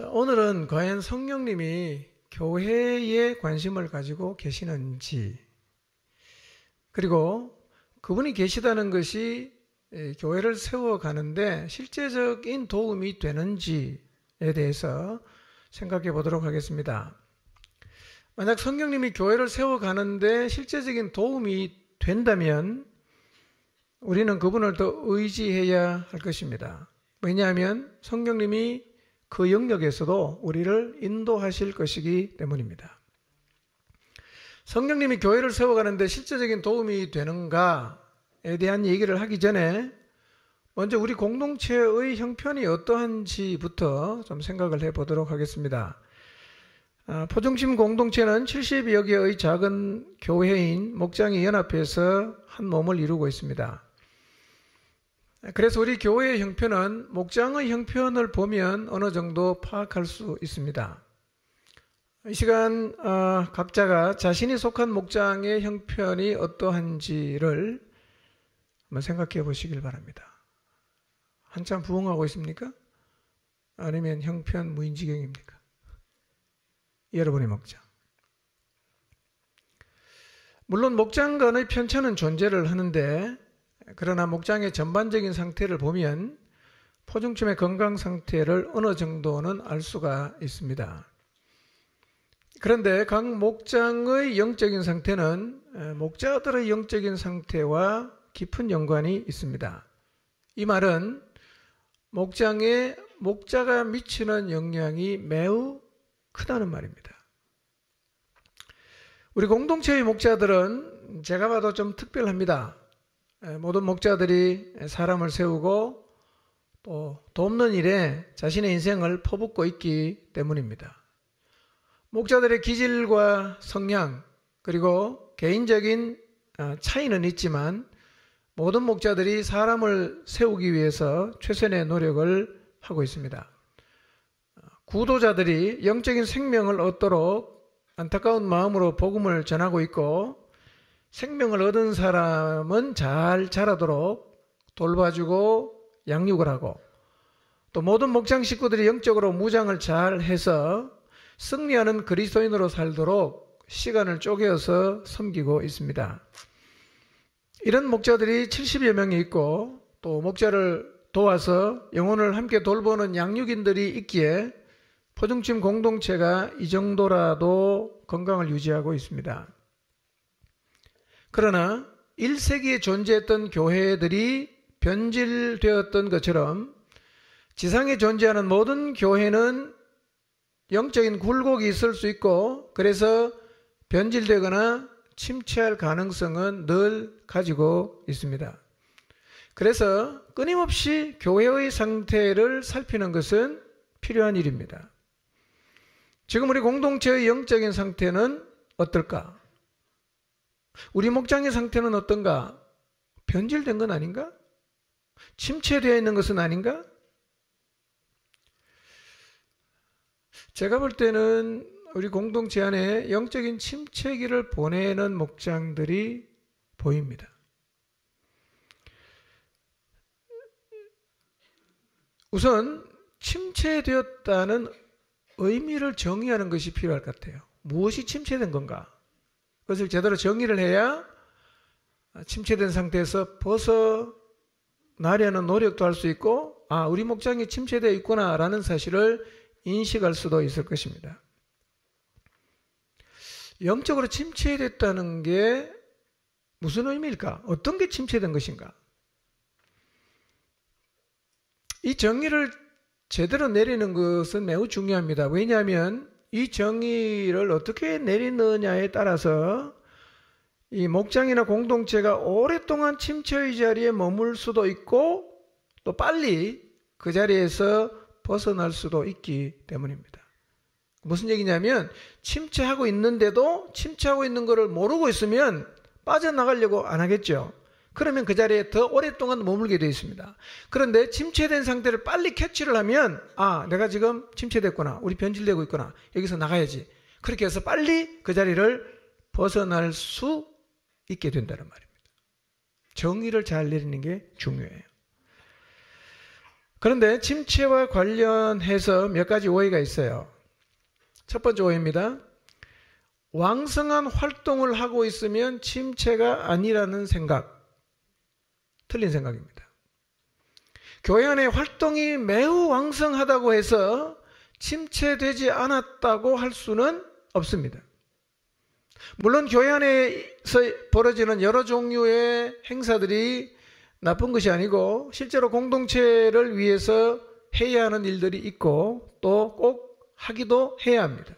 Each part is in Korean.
자, 오늘은 과연 성령님이 교회에 관심을 가지고 계시는지, 그리고 그분이 계시다는 것이 교회를 세워가는데 실제적인 도움이 되는지에 대해서 생각해 보도록 하겠습니다. 만약 성령님이 교회를 세워가는데 실제적인 도움이 된다면 우리는 그분을 더 의지해야 할 것입니다. 왜냐하면 성령님이 그 영역에서도 우리를 인도하실 것이기 때문입니다. 성령님이 교회를 세워가는데 실제적인 도움이 되는가에 대한 얘기를 하기 전에 먼저 우리 공동체의 형편이 어떠한지부터 좀 생각을 해보도록 하겠습니다. 포중심 공동체는 70여 개의 작은 교회인 목장이 연합해서 한 몸을 이루고 있습니다. 그래서 우리 교회의 형편은 목장의 형편을 보면 어느 정도 파악할 수 있습니다. 이 시간 각자가 자신이 속한 목장의 형편이 어떠한지를 한번 생각해 보시길 바랍니다. 한참 부흥하고 있습니까? 아니면 형편 무인지경입니까? 여러분의 목장. 물론 목장 간의 편차는 존재를 하는데, 그러나 목장의 전반적인 상태를 보면 포중심의 건강 상태를 어느 정도는 알 수가 있습니다. 그런데 각 목장의 영적인 상태는 목자들의 영적인 상태와 깊은 연관이 있습니다. 이 말은 목장에 목자가 미치는 영향이 매우 크다는 말입니다. 우리 공동체의 목자들은 제가 봐도 좀 특별합니다. 모든 목자들이 사람을 세우고 또 돕는 일에 자신의 인생을 퍼붓고 있기 때문입니다. 목자들의 기질과 성향 그리고 개인적인 차이는 있지만 모든 목자들이 사람을 세우기 위해서 최선의 노력을 하고 있습니다. 구도자들이 영적인 생명을 얻도록 안타까운 마음으로 복음을 전하고 있고, 생명을 얻은 사람은 잘 자라도록 돌봐주고 양육을 하고, 또 모든 목장 식구들이 영적으로 무장을 잘 해서 승리하는 그리스도인으로 살도록 시간을 쪼개어서 섬기고 있습니다. 이런 목자들이 70여 명이 있고, 또 목자를 도와서 영혼을 함께 돌보는 양육인들이 있기에 포중심 공동체가 이 정도라도 건강을 유지하고 있습니다. 그러나 1세기에 존재했던 교회들이 변질되었던 것처럼 지상에 존재하는 모든 교회는 영적인 굴곡이 있을 수 있고, 그래서 변질되거나 침체할 가능성은 늘 가지고 있습니다. 그래서 끊임없이 교회의 상태를 살피는 것은 필요한 일입니다. 지금 우리 공동체의 영적인 상태는 어떨까? 우리 목장의 상태는 어떤가? 변질된 건 아닌가? 침체되어 있는 것은 아닌가? 제가 볼 때는 우리 공동체 안에 영적인 침체기를 보내는 목장들이 보입니다. 우선 침체되었다는 의미를 정의하는 것이 필요할 것 같아요. 무엇이 침체된 건가? 그것을 제대로 정의를 해야 침체된 상태에서 벗어나려는 노력도 할 수 있고, 우리 목장이 침체되어 있구나 라는 사실을 인식할 수도 있을 것입니다. 영적으로 침체됐다는 게 무슨 의미일까? 어떤 게 침체된 것인가? 이 정의를 제대로 내리는 것은 매우 중요합니다. 왜냐하면 이 정의를 어떻게 내리느냐에 따라서 이 목장이나 공동체가 오랫동안 침체의 자리에 머물 수도 있고, 또 빨리 그 자리에서 벗어날 수도 있기 때문입니다. 무슨 얘기냐면, 침체하고 있는데도 침체하고 있는 것을 모르고 있으면 빠져나가려고 안 하겠죠. 그러면 그 자리에 더 오랫동안 머물게 되어 있습니다. 그런데 침체된 상태를 빨리 캐치를 하면, 내가 지금 침체됐구나, 우리 변질되고 있구나, 여기서 나가야지. 그렇게 해서 빨리 그 자리를 벗어날 수 있게 된다는 말입니다. 정의를 잘 내리는 게 중요해요. 그런데 침체와 관련해서 몇 가지 오해가 있어요. 첫 번째 오해입니다. 왕성한 활동을 하고 있으면 침체가 아니라는 생각. 틀린 생각입니다. 교회 안에 활동이 매우 왕성하다고 해서 침체되지 않았다고 할 수는 없습니다. 물론 교회 안에서 벌어지는 여러 종류의 행사들이 나쁜 것이 아니고 실제로 공동체를 위해서 해야 하는 일들이 있고 또 꼭 하기도 해야 합니다.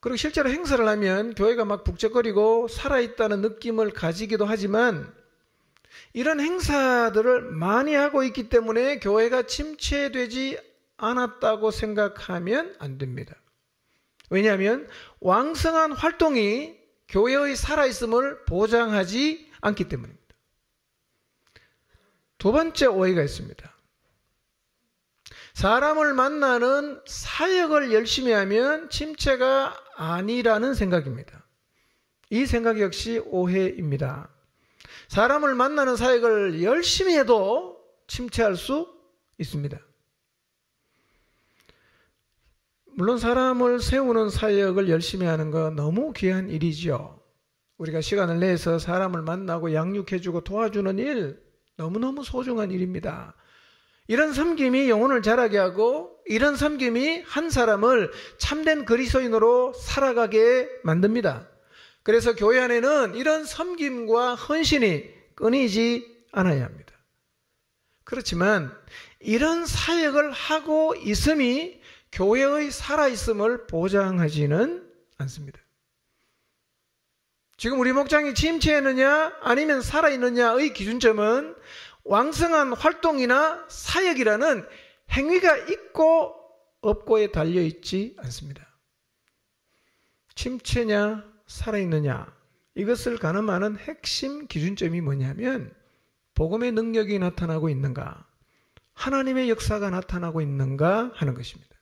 그리고 실제로 행사를 하면 교회가 막 북적거리고 살아있다는 느낌을 가지기도 하지만 이런 행사들을 많이 하고 있기 때문에 교회가 침체되지 않았다고 생각하면 안 됩니다. 왜냐하면 왕성한 활동이 교회의 살아있음을 보장하지 않기 때문입니다. 두 번째 오해가 있습니다. 사람을 만나는 사역을 열심히 하면 침체가 아니라는 생각입니다. 이 생각 역시 오해입니다. 사람을 만나는 사역을 열심히 해도 침체할 수 있습니다. 물론 사람을 세우는 사역을 열심히 하는 건 너무 귀한 일이죠. 우리가 시간을 내서 사람을 만나고 양육해주고 도와주는 일 너무너무 소중한 일입니다. 이런 섬김이 영혼을 자라게 하고 이런 섬김이 한 사람을 참된 그리스도인으로 살아가게 만듭니다. 그래서 교회 안에는 이런 섬김과 헌신이 끊이지 않아야 합니다. 그렇지만 이런 사역을 하고 있음이 교회의 살아있음을 보장하지는 않습니다. 지금 우리 목장이 침체했느냐 아니면 살아있느냐의 기준점은 왕성한 활동이나 사역이라는 행위가 있고 없고에 달려있지 않습니다. 침체냐 살아있느냐 이것을 가늠하는 핵심 기준점이 뭐냐면 복음의 능력이 나타나고 있는가 하나님의 역사가 나타나고 있는가 하는 것입니다.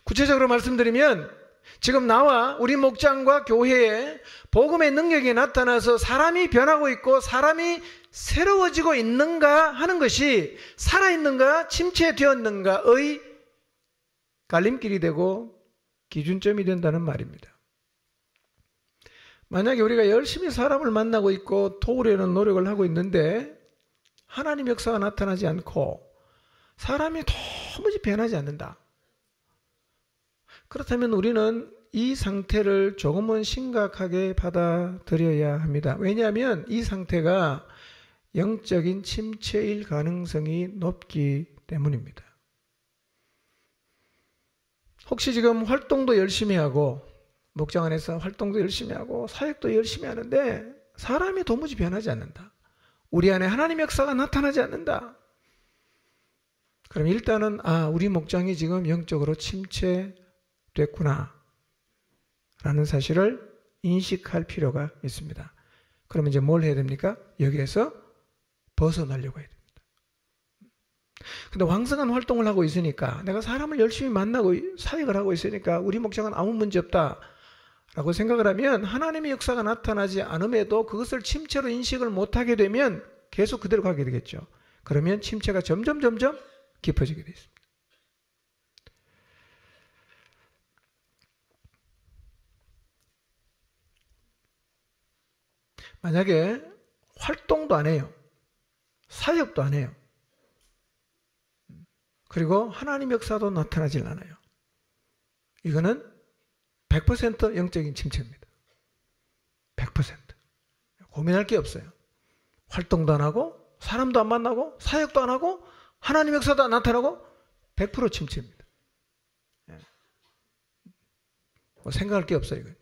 구체적으로 말씀드리면 지금 나와 우리 목장과 교회에 복음의 능력이 나타나서 사람이 변하고 있고 사람이 새로워지고 있는가 하는 것이 살아있는가 침체되었는가의 갈림길이 되고 기준점이 된다는 말입니다. 만약에 우리가 열심히 사람을 만나고 있고 도우려는 노력을 하고 있는데 하나님 역사가 나타나지 않고 사람이 도무지 변하지 않는다. 그렇다면 우리는 이 상태를 조금은 심각하게 받아들여야 합니다. 왜냐하면 이 상태가 영적인 침체일 가능성이 높기 때문입니다. 혹시 지금 활동도 열심히 하고 목장 안에서 활동도 열심히 하고 사역도 열심히 하는데 사람이 도무지 변하지 않는다. 우리 안에 하나님의 역사가 나타나지 않는다. 그럼 일단은 우리 목장이 지금 영적으로 침체됐구나 라는 사실을 인식할 필요가 있습니다. 그러면 이제 뭘 해야 됩니까? 여기에서 벗어나려고 해야 됩니다. 근데 왕성한 활동을 하고 있으니까 내가 사람을 열심히 만나고 사역을 하고 있으니까 우리 목장은 아무 문제 없다 라고 생각을 하면 하나님의 역사가 나타나지 않음에도 그것을 침체로 인식을 못하게 되면 계속 그대로 가게 되겠죠. 그러면 침체가 점점 깊어지게 되어 있습니다. 만약에 활동도 안 해요. 사역도 안 해요. 그리고 하나님 역사도 나타나질 않아요. 이거는 100% 영적인 침체입니다. 100%. 고민할 게 없어요. 활동도 안 하고 사람도 안 만나고 사역도 안 하고 하나님 역사도 안 나타나고 100% 침체입니다. 뭐 생각할 게 없어요. 이건요.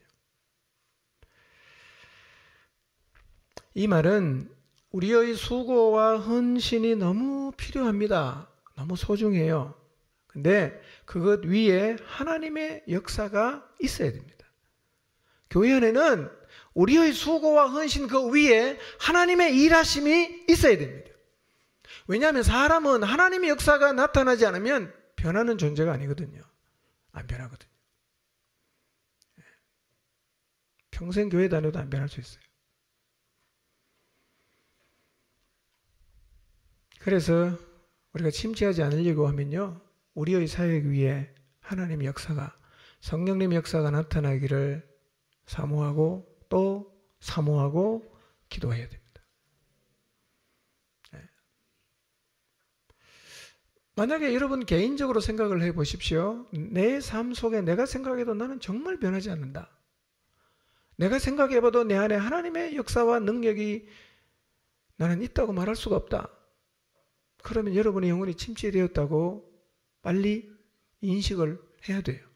이 말은 우리의 수고와 헌신이 너무 필요합니다. 너무 소중해요. 근데 그것 위에 하나님의 역사가 있어야 됩니다. 교회 안에는 우리의 수고와 헌신 그 위에 하나님의 일하심이 있어야 됩니다. 왜냐하면 사람은 하나님의 역사가 나타나지 않으면 변하는 존재가 아니거든요. 안 변하거든요. 평생 교회 다녀도 안 변할 수 있어요. 그래서 우리가 침체하지 않으려고 하면요, 우리의 사역 위에 하나님의 역사가, 성령님의 역사가 나타나기를 사모하고 또 사모하고 기도해야 됩니다. 만약에 여러분 개인적으로 생각을 해 보십시오. 내 삶 속에 내가 생각해도 나는 정말 변하지 않는다. 내가 생각해봐도 내 안에 하나님의 역사와 능력이 나는 있다고 말할 수가 없다. 그러면 여러분의 영혼이 침체되었다고 빨리 인식을 해야 돼요.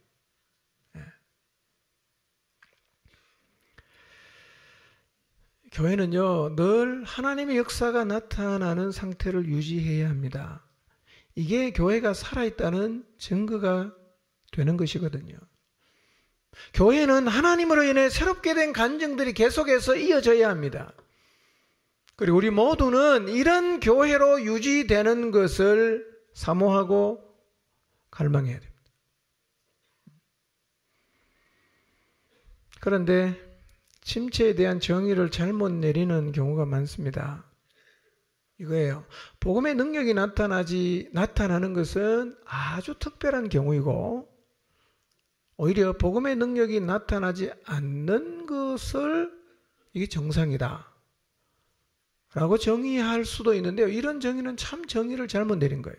교회는요, 늘 하나님의 역사가 나타나는 상태를 유지해야 합니다. 이게 교회가 살아있다는 증거가 되는 것이거든요. 교회는 하나님으로 인해 새롭게 된 간증들이 계속해서 이어져야 합니다. 그리고 우리 모두는 이런 교회로 유지되는 것을 사모하고 갈망해야 됩니다. 그런데 침체에 대한 정의를 잘못 내리는 경우가 많습니다. 이거예요. 복음의 능력이 나타나는 것은 아주 특별한 경우이고, 오히려 복음의 능력이 나타나지 않는 것을 이게 정상이다 라고 정의할 수도 있는데요. 이런 정의는 참 정의를 잘못 내린 거예요.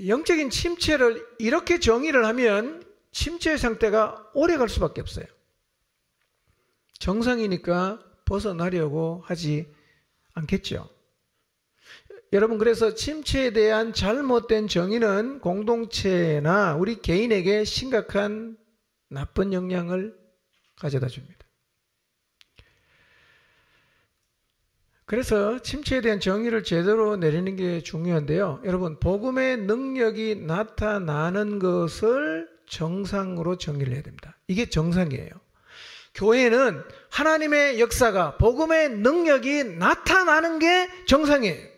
영적인 침체를 이렇게 정의를 하면 침체의 상태가 오래 갈 수밖에 없어요. 정상이니까 벗어나려고 하지 않겠죠. 여러분, 그래서 침체에 대한 잘못된 정의는 공동체나 우리 개인에게 심각한 나쁜 영향을 가져다 줍니다. 그래서 침체에 대한 정의를 제대로 내리는 게 중요한데요. 여러분, 복음의 능력이 나타나는 것을 정상으로 정의를 해야 됩니다. 이게 정상이에요. 교회는 하나님의 역사가, 복음의 능력이 나타나는 게 정상이에요.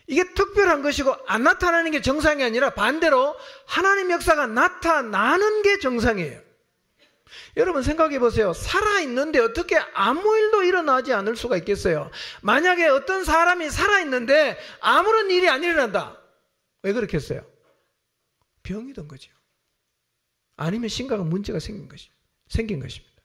이게 특별한 것이고 안 나타나는 게 정상이 아니라 반대로 하나님의 역사가 나타나는 게 정상이에요. 여러분 생각해 보세요. 살아있는데 어떻게 아무 일도 일어나지 않을 수가 있겠어요? 만약에 어떤 사람이 살아있는데 아무런 일이 안 일어난다. 왜 그렇겠어요? 병이던 거죠. 아니면 심각한 문제가 생긴 것입니다.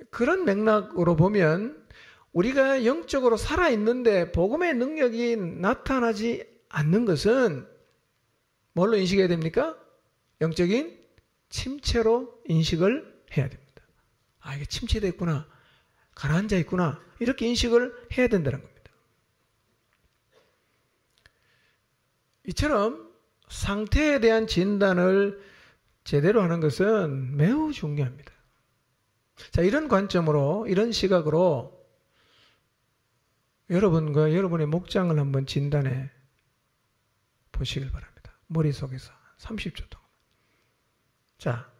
그런 맥락으로 보면 우리가 영적으로 살아있는데 복음의 능력이 나타나지 않는 것은 뭘로 인식해야 됩니까? 영적인 침체로 인식을 해야 됩니다. 아, 이게 침체되어 있구나, 가라앉아 있구나, 이렇게 인식을 해야 된다는 겁니다. 이처럼 상태에 대한 진단을 제대로 하는 것은 매우 중요합니다. 자, 이런 관점으로, 이런 시각으로 여러분과 여러분의 목장을 한번 진단해 보시길 바랍니다. 머릿속에서 30초 동안. 자,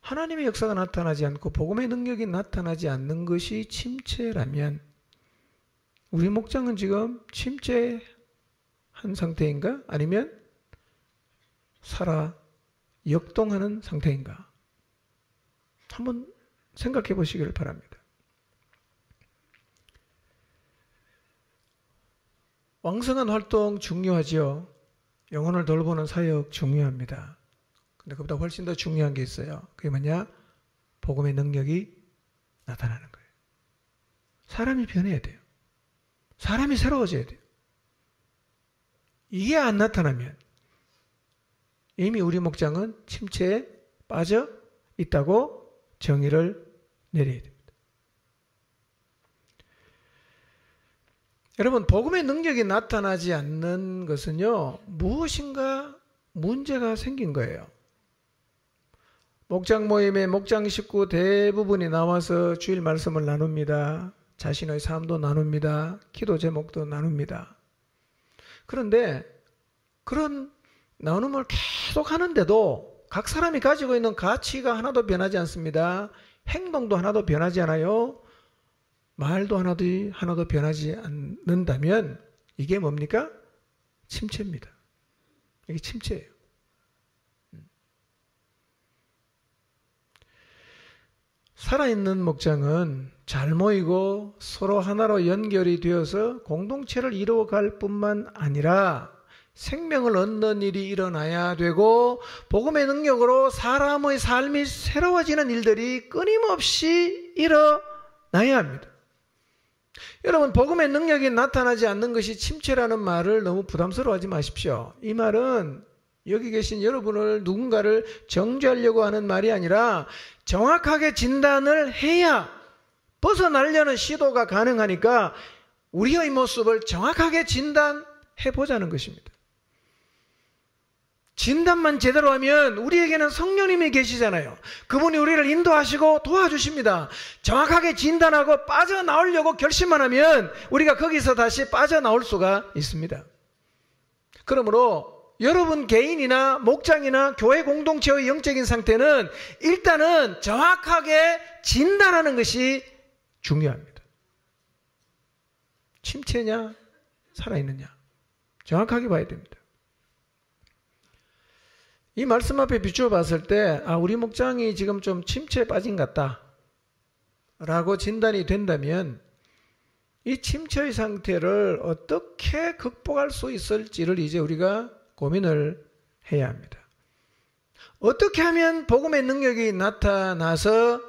하나님의 역사가 나타나지 않고 복음의 능력이 나타나지 않는 것이 침체라면 우리 목장은 지금 침체한 상태인가? 아니면 살아 역동하는 상태인가? 한번 생각해 보시길 바랍니다. 왕성한 활동 중요하죠. 영혼을 돌보는 사역 중요합니다. 근데 그보다 훨씬 더 중요한 게 있어요. 그게 뭐냐? 복음의 능력이 나타나는 거예요. 사람이 변해야 돼요. 사람이 새로워져야 돼요. 이게 안 나타나면 이미 우리 목장은 침체에 빠져 있다고 정의를 내려야 됩니다. 여러분, 복음의 능력이 나타나지 않는 것은요, 무엇인가 문제가 생긴 거예요. 목장 모임에 목장 식구 대부분이 나와서 주일 말씀을 나눕니다. 자신의 삶도 나눕니다. 기도 제목도 나눕니다. 그런데 그런 나눔을 계속 하는데도 각 사람이 가지고 있는 가치가 하나도 변하지 않습니다. 행동도 하나도 변하지 않아요. 말도 하나도 변하지 않는다면 이게 뭡니까? 침체입니다. 이게 침체예요. 살아있는 목장은 잘 모이고 서로 하나로 연결이 되어서 공동체를 이루어갈 뿐만 아니라 생명을 얻는 일이 일어나야 되고 복음의 능력으로 사람의 삶이 새로워지는 일들이 끊임없이 일어나야 합니다. 여러분, 복음의 능력이 나타나지 않는 것이 침체라는 말을 너무 부담스러워하지 마십시오. 이 말은 여기 계신 여러분을 누군가를 정죄하려고 하는 말이 아니라 정확하게 진단을 해야 벗어나려는 시도가 가능하니까 우리의 모습을 정확하게 진단해 보자는 것입니다. 진단만 제대로 하면 우리에게는 성령님이 계시잖아요. 그분이 우리를 인도하시고 도와주십니다. 정확하게 진단하고 빠져나오려고 결심만 하면 우리가 거기서 다시 빠져나올 수가 있습니다. 그러므로 여러분 개인이나 목장이나 교회 공동체의 영적인 상태는 일단은 정확하게 진단하는 것이 중요합니다. 침체냐 살아있느냐 정확하게 봐야 됩니다. 이 말씀 앞에 비추어 봤을 때 우리 목장이 지금 좀 침체에 빠진 것 같다 라고 진단이 된다면 이 침체의 상태를 어떻게 극복할 수 있을지를 이제 우리가 고민을 해야 합니다. 어떻게 하면 복음의 능력이 나타나서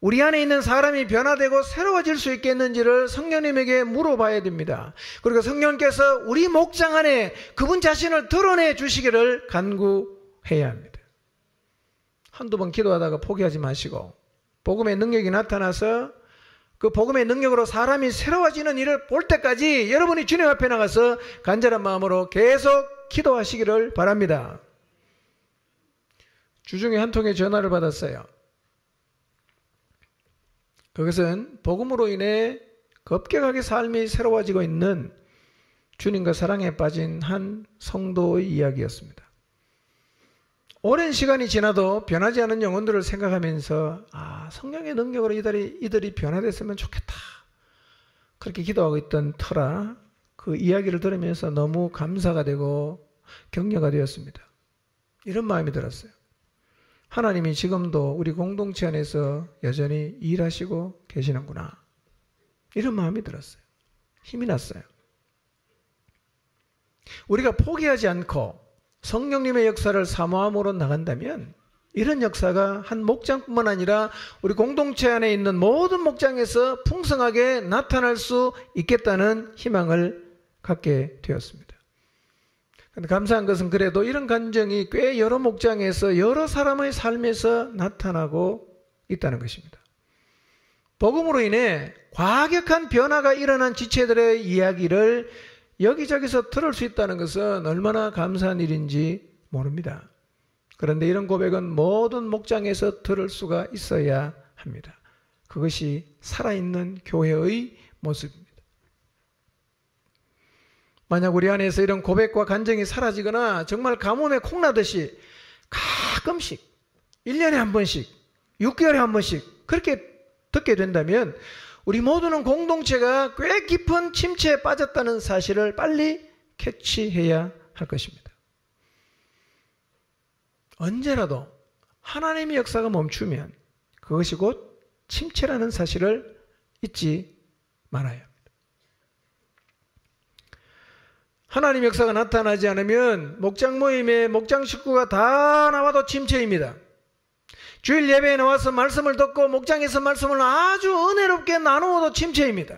우리 안에 있는 사람이 변화되고 새로워질 수 있겠는지를 성령님에게 물어봐야 됩니다. 그리고 성령께서 우리 목장 안에 그분 자신을 드러내 주시기를 간구해야 합니다. 한두 번 기도하다가 포기하지 마시고 복음의 능력이 나타나서 그 복음의 능력으로 사람이 새로워지는 일을 볼 때까지 여러분이 주님 앞에 나가서 간절한 마음으로 계속 기도하시기를 바랍니다. 주중에 한 통의 전화를 받았어요. 그것은 복음으로 인해 급격하게 삶이 새로워지고 있는 주님과 사랑에 빠진 한 성도의 이야기였습니다. 오랜 시간이 지나도 변하지 않은 영혼들을 생각하면서 성령의 능력으로 이들이 변화됐으면 좋겠다 그렇게 기도하고 있던 터라 그 이야기를 들으면서 너무 감사가 되고 격려가 되었습니다. 이런 마음이 들었어요. 하나님이 지금도 우리 공동체 안에서 여전히 일하시고 계시는구나. 이런 마음이 들었어요. 힘이 났어요. 우리가 포기하지 않고 성령님의 역사를 사모함으로 나간다면 이런 역사가 한 목장뿐만 아니라 우리 공동체 안에 있는 모든 목장에서 풍성하게 나타날 수 있겠다는 희망을 갖게 되었습니다. 그런데 감사한 것은 그래도 이런 감정이 꽤 여러 목장에서 여러 사람의 삶에서 나타나고 있다는 것입니다. 복음으로 인해 과격한 변화가 일어난 지체들의 이야기를 여기저기서 들을 수 있다는 것은 얼마나 감사한 일인지 모릅니다. 그런데 이런 고백은 모든 목장에서 들을 수가 있어야 합니다. 그것이 살아있는 교회의 모습입니다. 만약 우리 안에서 이런 고백과 간증이 사라지거나 정말 가뭄에 콩나듯이 가끔씩 1년에 한 번씩 6개월에 한 번씩 그렇게 듣게 된다면 우리 모두는 공동체가 꽤 깊은 침체에 빠졌다는 사실을 빨리 캐치해야 할 것입니다. 언제라도 하나님의 역사가 멈추면 그것이 곧 침체라는 사실을 잊지 말아야 합니다. 하나님의 역사가 나타나지 않으면 목장 모임에 목장 식구가 다 나와도 침체입니다. 주일 예배에 나와서 말씀을 듣고 목장에서 말씀을 아주 은혜롭게 나누어도 침체입니다.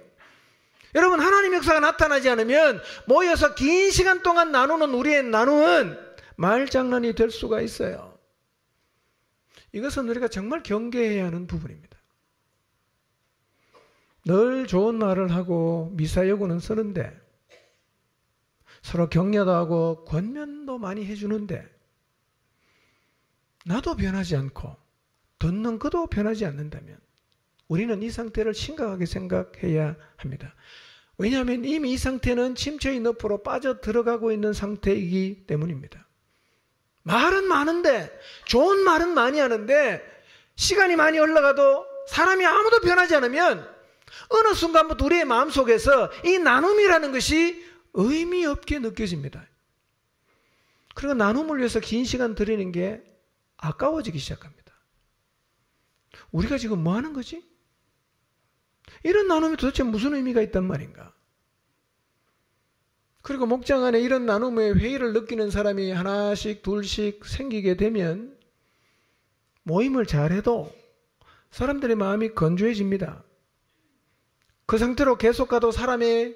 여러분, 하나님의 역사가 나타나지 않으면 모여서 긴 시간 동안 나누는 우리의 나눔은 말장난이 될 수가 있어요. 이것은 우리가 정말 경계해야 하는 부분입니다. 늘 좋은 말을 하고 미사여구는 쓰는데 서로 격려도 하고 권면도 많이 해주는데 나도 변하지 않고 듣는 그도 변하지 않는다면 우리는 이 상태를 심각하게 생각해야 합니다. 왜냐하면 이미 이 상태는 침체의 늪으로 빠져 들어가고 있는 상태이기 때문입니다. 말은 많은데 좋은 말은 많이 하는데 시간이 많이 흘러가도 사람이 아무도 변하지 않으면 어느 순간부터 우리의 마음속에서 이 나눔이라는 것이 의미 없게 느껴집니다. 그리고 나눔을 위해서 긴 시간 들이는 게 아까워지기 시작합니다. 우리가 지금 뭐 하는 거지? 이런 나눔이 도대체 무슨 의미가 있단 말인가? 그리고 목장 안에 이런 나눔의 회의를 느끼는 사람이 하나씩 둘씩 생기게 되면 모임을 잘해도 사람들의 마음이 건조해집니다. 그 상태로 계속 가도 사람이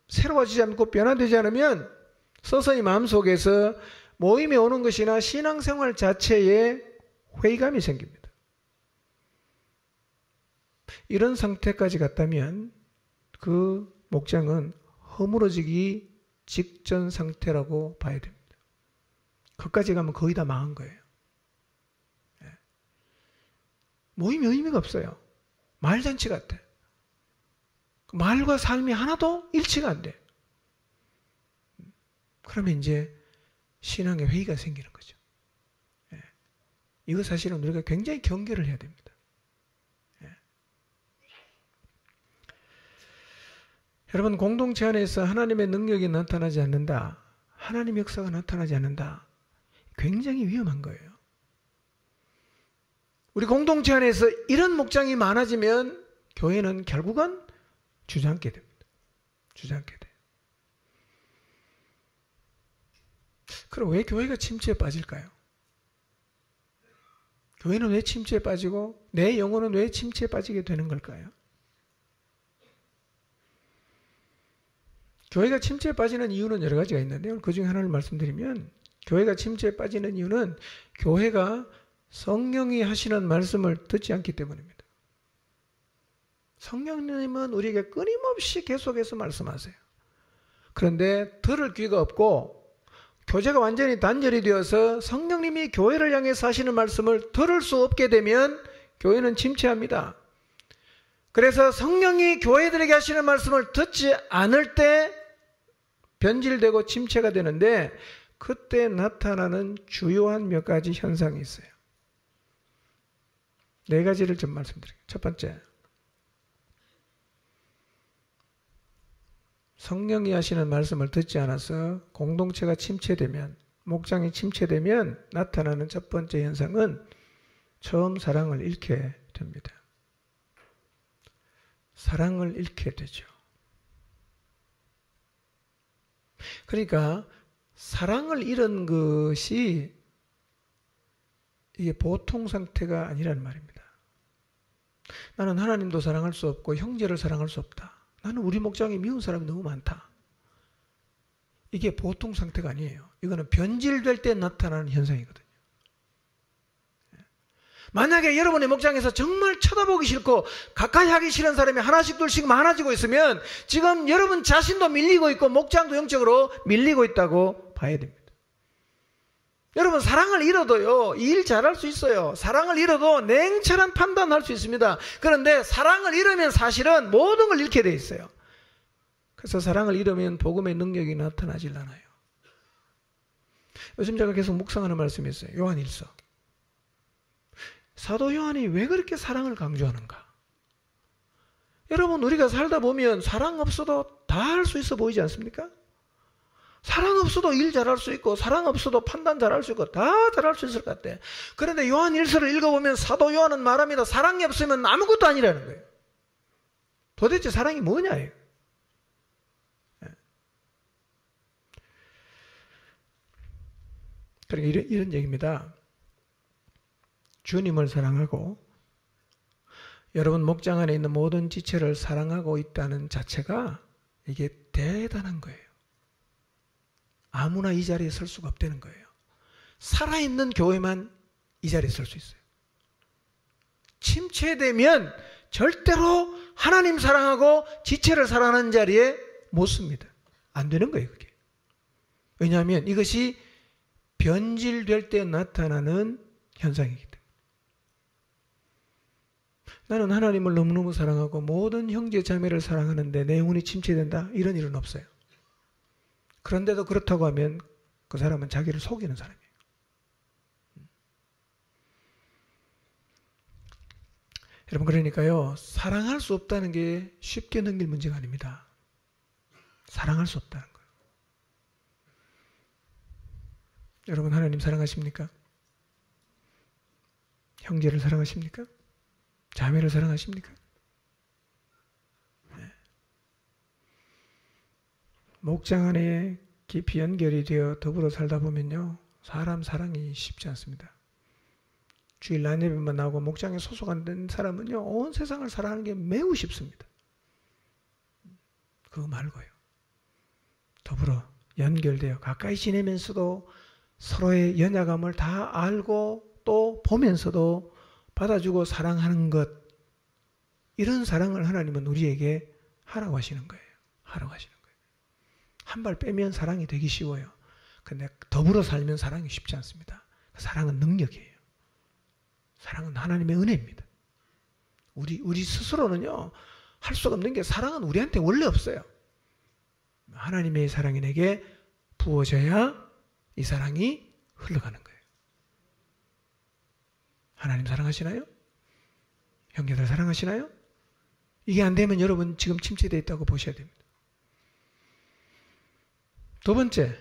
새로워지지 않고 변화되지 않으면 서서히 마음속에서 모임에 오는 것이나 신앙생활 자체에 회의감이 생깁니다. 이런 상태까지 갔다면 그 목장은 허물어지기 직전 상태라고 봐야 됩니다. 거기까지 가면 거의 다 망한 거예요. 모임이 의미가 없어요. 말잔치 같아. 말과 삶이 하나도 일치가 안 돼. 그러면 이제 신앙의 회의가 생기는 거죠. 이거 사실은 우리가 굉장히 경계를 해야 됩니다. 여러분, 공동체 안에서 하나님의 능력이 나타나지 않는다, 하나님의 역사가 나타나지 않는다, 굉장히 위험한 거예요. 우리 공동체 안에서 이런 목장이 많아지면 교회는 결국은 주저앉게 됩니다. 주저앉게 돼요. 그럼 왜 교회가 침체에 빠질까요? 교회는 왜 침체에 빠지고 내 영혼은 왜 침체에 빠지게 되는 걸까요? 교회가 침체에 빠지는 이유는 여러 가지가 있는데요. 그 중에 하나를 말씀드리면, 교회가 침체에 빠지는 이유는 교회가 성령이 하시는 말씀을 듣지 않기 때문입니다. 성령님은 우리에게 끊임없이 계속해서 말씀하세요. 그런데 들을 귀가 없고 교제가 완전히 단절이 되어서 성령님이 교회를 향해서 하시는 말씀을 들을 수 없게 되면 교회는 침체합니다. 그래서 성령이 교회들에게 하시는 말씀을 듣지 않을 때 변질되고 침체가 되는데, 그때 나타나는 주요한 몇 가지 현상이 있어요. 네 가지를 좀 말씀드릴게요. 첫 번째, 성령이 하시는 말씀을 듣지 않아서 공동체가 침체되면, 목장이 침체되면 나타나는 첫 번째 현상은 처음 사랑을 잃게 됩니다. 사랑을 잃게 되죠. 그러니까 사랑을 잃은 것이 이게 보통 상태가 아니라는 말입니다. 나는 하나님도 사랑할 수 없고 형제를 사랑할 수 없다. 나는 우리 목장에 미운 사람이 너무 많다. 이게 보통 상태가 아니에요. 이거는 변질될 때 나타나는 현상이거든요. 만약에 여러분의 목장에서 정말 쳐다보기 싫고 가까이 하기 싫은 사람이 하나씩 둘씩 많아지고 있으면 지금 여러분 자신도 밀리고 있고 목장도 영적으로 밀리고 있다고 봐야 됩니다. 여러분, 사랑을 잃어도요, 일 잘할 수 있어요. 사랑을 잃어도 냉철한 판단할 수 있습니다. 그런데 사랑을 잃으면 사실은 모든 걸 잃게 돼 있어요. 그래서 사랑을 잃으면 복음의 능력이 나타나질 않아요. 요즘 제가 계속 묵상하는 말씀이 있어요. 요한일서. 사도 요한이 왜 그렇게 사랑을 강조하는가? 여러분, 우리가 살다 보면 사랑 없어도 다 할 수 있어 보이지 않습니까? 사랑 없어도 일 잘할 수 있고 사랑 없어도 판단 잘할 수 있고 다 잘할 수 있을 것 같아. 그런데 요한일서를 읽어보면 사도 요한은 말합니다. 사랑이 없으면 아무것도 아니라는 거예요. 도대체 사랑이 뭐냐예요. 그러니까 이런 얘기입니다. 주님을 사랑하고 여러분 목장 안에 있는 모든 지체를 사랑하고 있다는 자체가 이게 대단한 거예요. 아무나 이 자리에 설 수가 없다는 거예요. 살아있는 교회만 이 자리에 설 수 있어요. 침체되면 절대로 하나님 사랑하고 지체를 사랑하는 자리에 못 씁니다. 안 되는 거예요, 그게. 왜냐하면 이것이 변질될 때 나타나는 현상이기 때문에. 나는 하나님을 너무너무 사랑하고 모든 형제 자매를 사랑하는데 내 영혼이 침체된다? 이런 일은 없어요. 그런데도 그렇다고 하면 그 사람은 자기를 속이는 사람이에요. 여러분, 그러니까요, 사랑할 수 없다는 게 쉽게 넘길 문제가 아닙니다. 사랑할 수 없다는 거예요. 여러분, 하나님 사랑하십니까? 형제를 사랑하십니까? 자매를 사랑하십니까? 네. 목장 안에 깊이 연결이 되어 더불어 살다 보면요, 사람 사랑이 쉽지 않습니다. 주일 낮 예배만 나오고 목장에 소속 안 된 사람은요, 온 세상을 사랑하는 게 매우 쉽습니다. 그거 말고요, 더불어 연결되어 가까이 지내면서도 서로의 연약함을 다 알고 또 보면서도 받아주고 사랑하는 것, 이런 사랑을 하나님은 우리에게 하라고 하시는 거예요. 하라고 하시는 거예요. 한 발 빼면 사랑이 되기 쉬워요. 근데 더불어 살면 사랑이 쉽지 않습니다. 사랑은 능력이에요. 사랑은 하나님의 은혜입니다. 우리 스스로는요, 할 수가 없는 게, 사랑은 우리한테 원래 없어요. 하나님의 사랑이 내게 부어져야 이 사랑이 흘러가는 거예요. 하나님 사랑하시나요? 형제들 사랑하시나요? 이게 안 되면 여러분 지금 침체되어 있다고 보셔야 됩니다. 두 번째,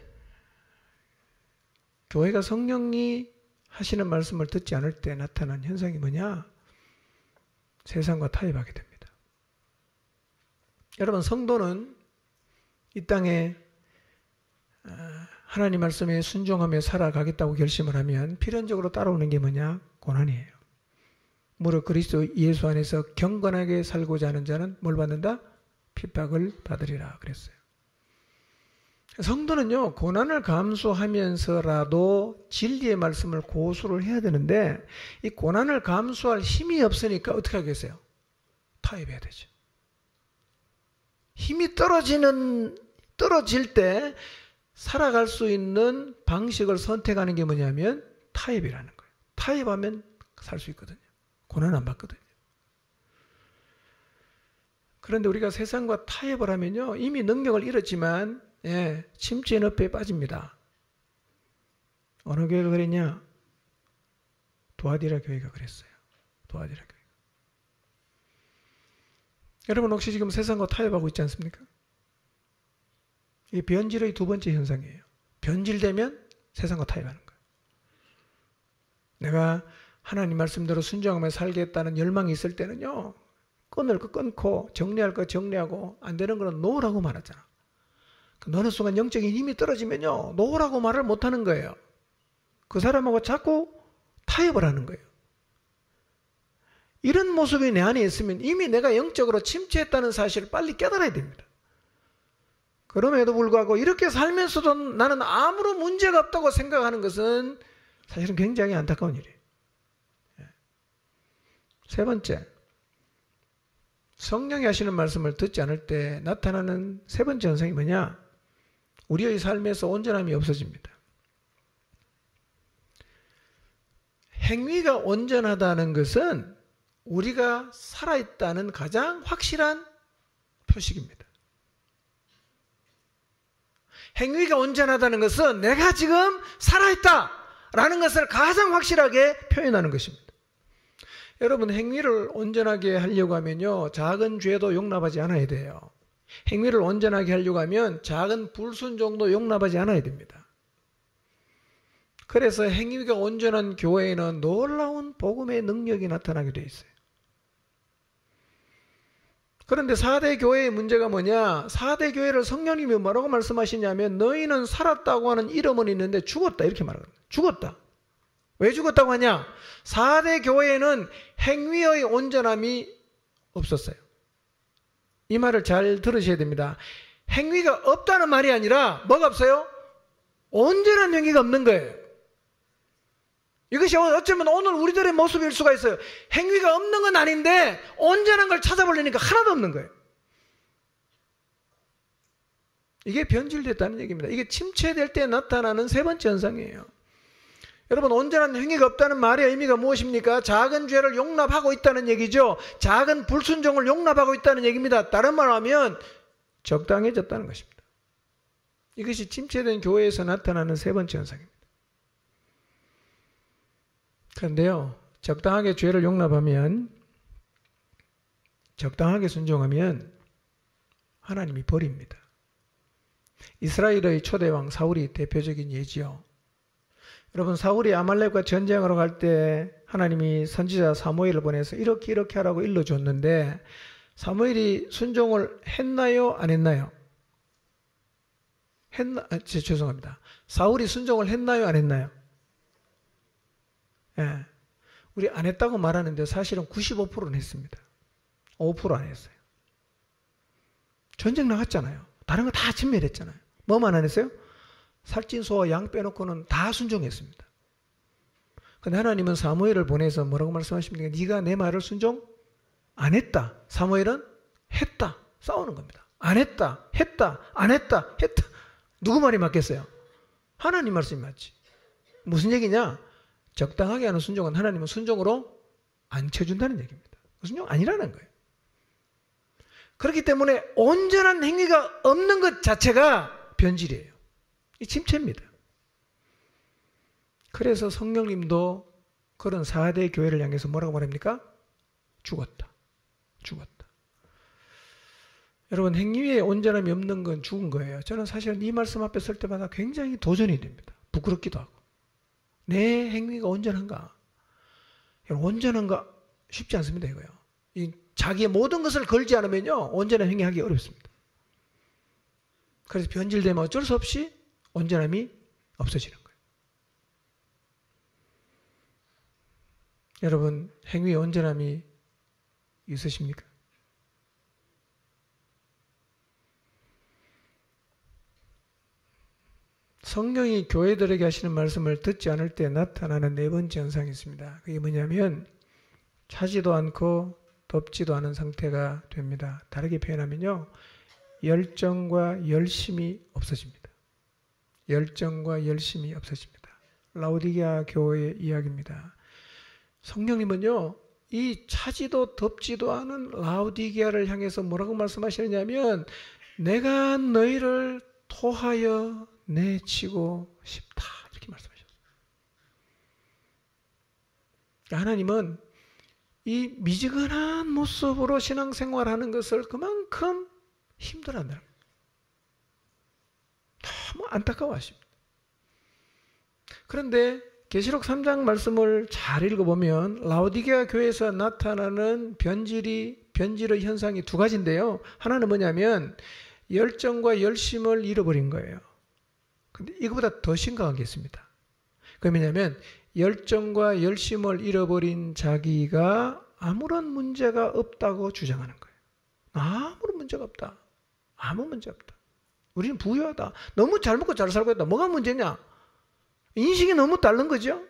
교회가 성령이 하시는 말씀을 듣지 않을 때 나타난 현상이 뭐냐? 세상과 타협하게 됩니다. 여러분, 성도는 이 땅에 하나님 말씀에 순종하며 살아가겠다고 결심을 하면 필연적으로 따라오는 게 뭐냐? 고난이에요. 무릇 그리스도 예수 안에서 경건하게 살고자 하는 자는 뭘 받는다? 핍박을 받으리라 그랬어요. 성도는요, 고난을 감수하면서라도 진리의 말씀을 고수를 해야 되는데, 이 고난을 감수할 힘이 없으니까 어떻게 하겠어요? 타협해야 되죠. 힘이 떨어질 때 살아갈 수 있는 방식을 선택하는 게 뭐냐면 타협이라는 거예요. 타협하면 살 수 있거든요. 고난 안 받거든요. 그런데 우리가 세상과 타협을 하면요, 이미 능력을 잃었지만 침체 늪에 빠집니다. 어느 교회가 그랬냐? 도아디라 교회가 그랬어요. 도아디라 교회. 여러분, 혹시 지금 세상과 타협하고 있지 않습니까? 이게 변질의 두 번째 현상이에요. 변질되면 세상과 타협하는 거예요. 내가 하나님 말씀대로 순종하며 살겠다는 열망이 있을 때는요, 끊을 거 끊고 정리할 거 정리하고 안 되는 거는 놓으라고 말하잖아. 어느 순간 영적인 힘이 떨어지면요, 놓으라고 말을 못하는 거예요. 그 사람하고 자꾸 타협을 하는 거예요. 이런 모습이 내 안에 있으면 이미 내가 영적으로 침체했다는 사실을 빨리 깨달아야 됩니다. 그럼에도 불구하고 이렇게 살면서도 나는 아무런 문제가 없다고 생각하는 것은 사실은 굉장히 안타까운 일이에요. 세 번째, 성령이 하시는 말씀을 듣지 않을 때 나타나는 세 번째 현상이 뭐냐? 우리의 삶에서 온전함이 없어집니다. 행위가 온전하다는 것은 우리가 살아있다는 가장 확실한 표식입니다. 행위가 온전하다는 것은 내가 지금 살아있다라는 것을 가장 확실하게 표현하는 것입니다. 여러분, 행위를 온전하게 하려고 하면요, 작은 죄도 용납하지 않아야 돼요. 행위를 온전하게 하려고 하면 작은 불순종도 용납하지 않아야 됩니다. 그래서 행위가 온전한 교회에는 놀라운 복음의 능력이 나타나게 되어 있어요. 그런데 4대 교회의 문제가 뭐냐? 4대 교회를 성령님이 뭐라고 말씀하시냐면 너희는 살았다고 하는 이름은 있는데 죽었다, 이렇게 말합니다. 죽었다. 왜 죽었다고 하냐? 4대 교회에는 행위의 온전함이 없었어요. 이 말을 잘 들으셔야 됩니다. 행위가 없다는 말이 아니라 뭐가 없어요? 온전한 행위가 없는 거예요. 이것이 어쩌면 오늘 우리들의 모습일 수가 있어요. 행위가 없는 건 아닌데 온전한 걸 찾아보려니까 하나도 없는 거예요. 이게 변질됐다는 얘기입니다. 이게 침체될 때 나타나는 세 번째 현상이에요. 여러분, 온전한 행위가 없다는 말의 의미가 무엇입니까? 작은 죄를 용납하고 있다는 얘기죠. 작은 불순종을 용납하고 있다는 얘기입니다. 다른 말로 하면 적당해졌다는 것입니다. 이것이 침체된 교회에서 나타나는 세 번째 현상입니다. 그런데요, 적당하게 죄를 용납하면, 적당하게 순종하면 하나님이 버립니다. 이스라엘의 초대왕 사울이 대표적인 예지요. 여러분, 사울이 아말렉과 전쟁하러 갈 때 하나님이 선지자 사무엘을 보내서 이렇게 하라고 일러줬는데 사무엘이 순종을 했나요? 안 했나요? 죄송합니다. 사울이 순종을 했나요? 안 했나요? 예. 우리 안 했다고 말하는데 사실은 95%는 했습니다. 5%안 했어요. 전쟁 나갔잖아요. 다른 거 다 진멸했잖아요. 뭐만 안 했어요? 살찐 소와 양 빼놓고는 다 순종했습니다. 근데 하나님은 사무엘을 보내서 뭐라고 말씀하십니까? 네가 내 말을 순종 안 했다. 사무엘은 했다. 싸우는 겁니다. 안 했다. 했다. 안 했다. 했다. 누구 말이 맞겠어요? 하나님 말씀이 맞지. 무슨 얘기냐? 적당하게 하는 순종은 하나님은 순종으로 안 쳐준다는 얘기입니다. 순종 아니라는 거예요. 그렇기 때문에 온전한 행위가 없는 것 자체가 변질이에요. 이 침체입니다. 그래서 성령님도 그런 4대 교회를 향해서 뭐라고 말합니까? 죽었다. 죽었다. 여러분, 행위에 온전함이 없는 건 죽은 거예요. 저는 사실은 이 말씀 앞에 설 때마다 굉장히 도전이 됩니다. 부끄럽기도 하고. 내 행위가 온전한가? 온전한가? 쉽지 않습니다, 이거요. 자기의 모든 것을 걸지 않으면요, 온전한 행위하기 어렵습니다. 그래서 변질되면 어쩔 수 없이 온전함이 없어지는 거예요. 여러분, 행위에 온전함이 있으십니까? 성령이 교회들에게 하시는 말씀을 듣지 않을 때 나타나는 네 번째 현상이 있습니다. 그게 뭐냐면 차지도 않고 덥지도 않은 상태가 됩니다. 다르게 표현하면요, 열정과 열심이 없어집니다. 열정과 열심이 없어집니다. 라오디게아 교회의 이야기입니다. 성령님은요, 이 차지도 덥지도 않은 라오디게아를 향해서 뭐라고 말씀하시느냐면 내가 너희를 토하여 내치고 싶다, 이렇게 말씀하셨어요. 하나님은 이 미지근한 모습으로 신앙생활하는 것을 그만큼 힘들어한다. 너무 안타까워하십니다. 그런데 계시록 3장 말씀을 잘 읽어보면 라오디게아 교회에서 나타나는 변질의 현상이 두 가지인데요. 하나는 뭐냐면 열정과 열심을 잃어버린 거예요. 근데 이거보다 더 심각한 게 있습니다. 그게 뭐냐면 열정과 열심을 잃어버린 자기가 아무런 문제가 없다고 주장하는 거예요. 아무런 문제가 없다. 아무 문제 없다. 우리는 부유하다. 너무 잘 먹고 잘 살고 있다. 뭐가 문제냐? 인식이 너무 다른 거죠.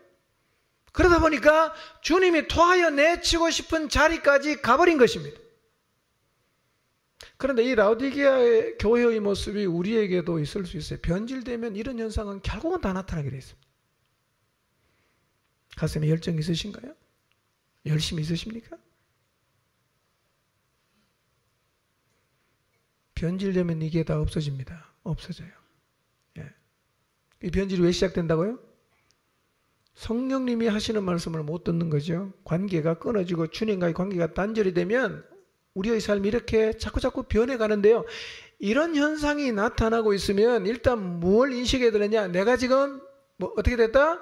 그러다 보니까 주님이 토하여 내치고 싶은 자리까지 가버린 것입니다. 그런데 이 라오디게아 교회의 모습이 우리에게도 있을 수 있어요. 변질되면 이런 현상은 결국은 다 나타나게 되어 있습니다. 가슴에 열정이 있으신가요? 열심히 있으십니까? 변질되면 이게 다 없어집니다. 없어져요. 예. 이 변질이 왜 시작된다고요? 성령님이 하시는 말씀을 못 듣는 거죠. 관계가 끊어지고 주님과의 관계가 단절이 되면 우리의 삶이 이렇게 자꾸자꾸 변해가는데요. 이런 현상이 나타나고 있으면 일단 뭘 인식해야 되느냐? 내가 지금 어떻게 됐다?